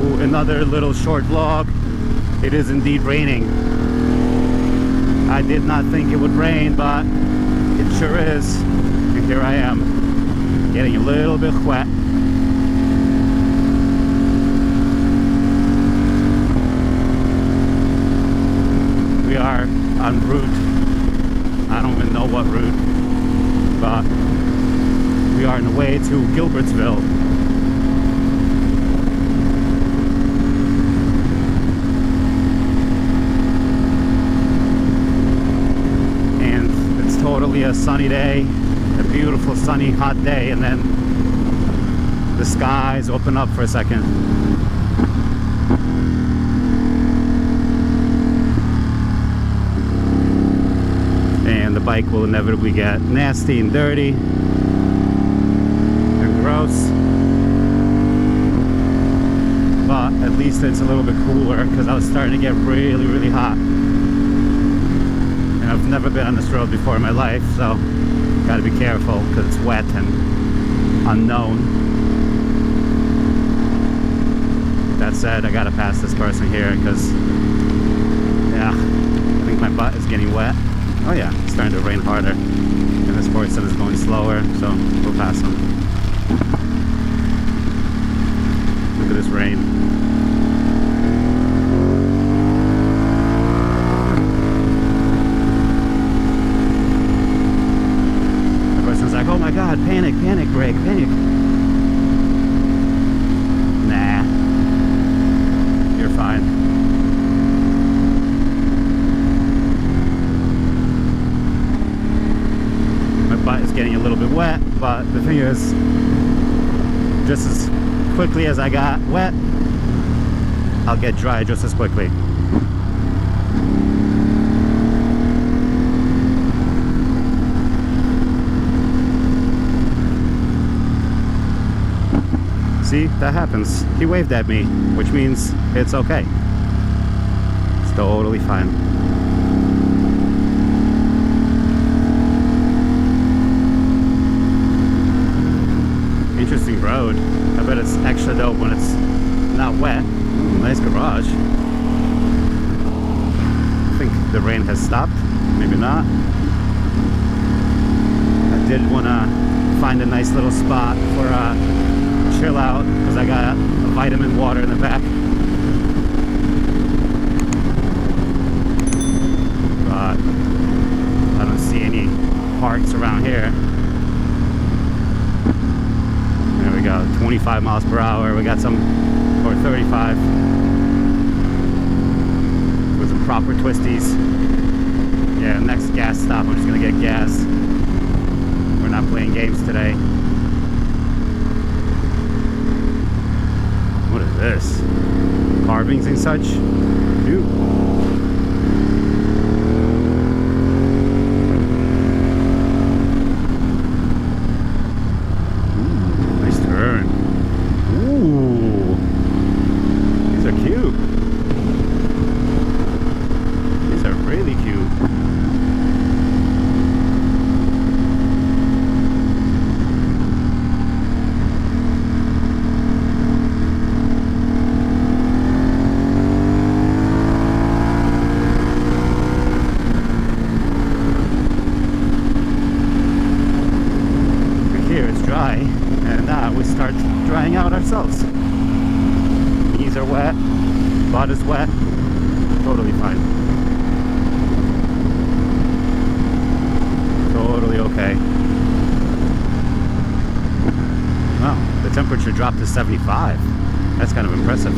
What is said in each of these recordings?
Another little short vlog. It is indeed raining. I did not think it would rain, but it sure is. And here I am, getting a little bit wet. We are en route. I don't even know what route, but we are on the way to Gilbertsville. Totally a sunny day, a beautiful sunny hot day, and then the skies open up for a second. And the bike will inevitably get nasty and dirty and gross, but at least it's a little bit cooler because I was starting to get really hot. I've never been on this road before in my life, so gotta be careful because it's wet and unknown. That said, I gotta pass this person here because, yeah, I think my butt is getting wet. Oh yeah, it's starting to rain harder, and this person is going slower, so we'll pass him. Look at this rain. Oh my god, panic, brake, panic. Nah, you're fine. My butt is getting a little bit wet, but the thing is, just as quickly as I got wet, I'll get dry just as quickly. See, that happens. He waved at me, which means it's okay. It's totally fine. Interesting road. I bet it's extra dope when it's not wet. Ooh, nice garage. I think the rain has stopped. Maybe not. I did want to find a nice little spot for chill out because I got a vitamin water in the back. But I don't see any parks around here. There we go, 25 miles per hour. We got some, or 35. With some proper twisties. Yeah, next gas stop, I'm just gonna get gas. We're not playing games today. What is this? Carvings and such? Dude. Ooh, nice turn. Ooh. These are cute. These are really cute. Dry, and we start drying out ourselves. Knees are wet, butt is wet, totally fine. Totally okay. Wow, the temperature dropped to 75. That's kind of impressive.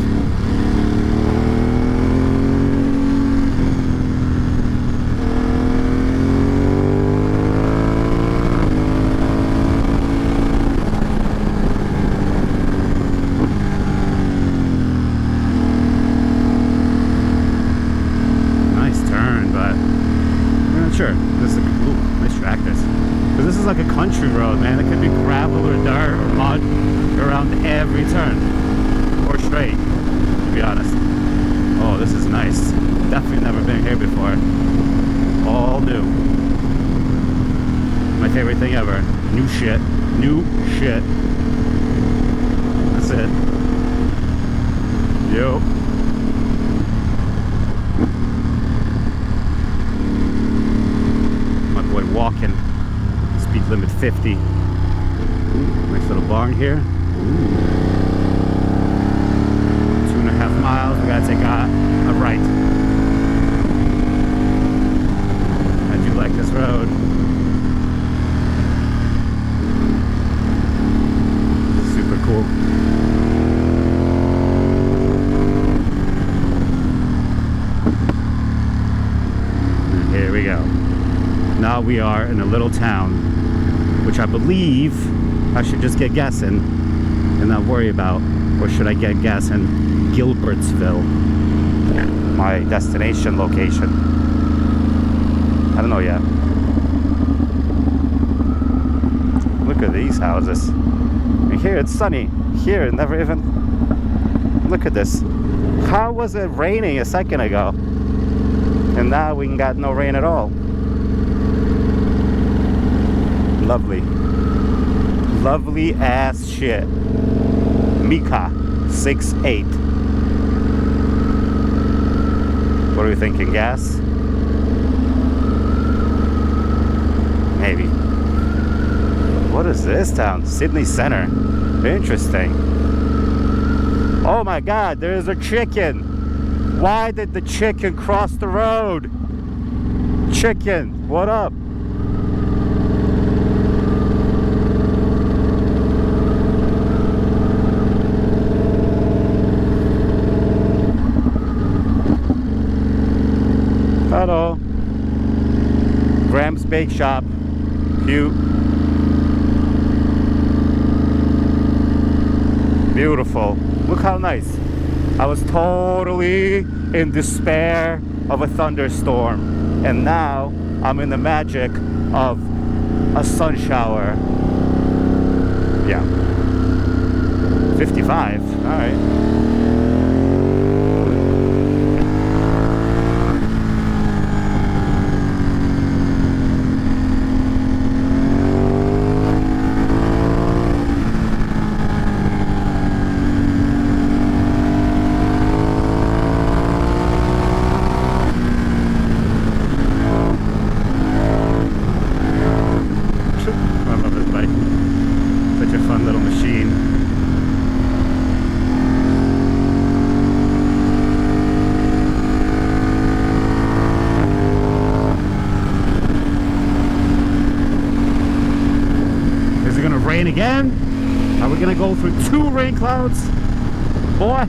Sure, this is nice tractors. Because this is like a country road, man. It could be gravel or dirt or mud around every turn, or straight, to be honest. Oh, this is nice. Definitely never been here before. All new. My favorite thing ever. New shit. New shit. That's it. Yo. My boy walking. Speed limit 50. Ooh, nice little barn here. Ooh. 2.5 miles. We gotta take a right. I do like this road. Super cool. And here we go. Now we are in a little town, which I believe I should just get gas in and not worry about, or should I get gas in Gilbertsville, my destination location? I don't know yet. Look at these houses. And here it's sunny. Here it never even... Look at this. How was it raining a second ago? And now we got no rain at all. Lovely. Lovely ass shit. Mika 6'8". What are we thinking? Gas? Maybe. What is this town? Sydney Center. Interesting. Oh my god, there's a chicken. Why did the chicken cross the road? Chicken, what up? Hello. Graham's Bake Shop. Cute. Beautiful. Look how nice. I was totally in despair of a thunderstorm, and now I'm in the magic of a sun shower. Yeah. 55. All right. Rain again? Are we gonna go through 2 rain clouds? Boy?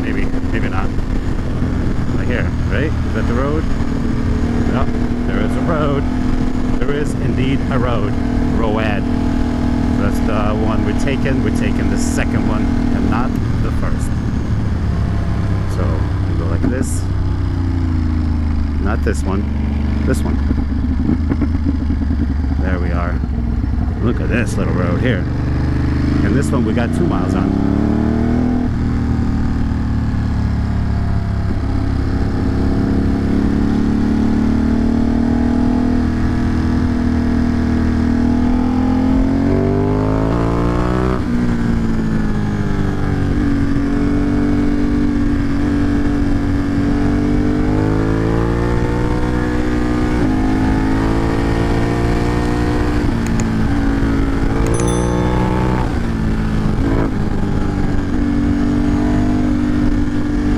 Maybe, maybe not. Right here, right? Is that the road? No, there is a road. There is indeed a road. Road. So that's the one we're taking. We're taking the second one and not the first. So we go like this. Not this one. This one. There we are. Look at this little road here. And this one we got 2 miles on.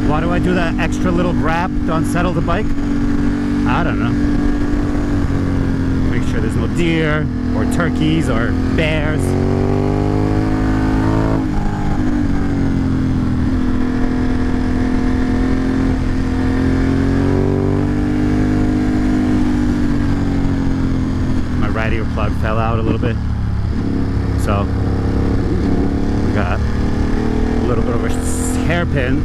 Why do I do that extra little grab to unsettle the bike? I don't know. Make sure there's no deer or turkeys or bears. My radio plug fell out a little bit. So we got a little bit of a hairpin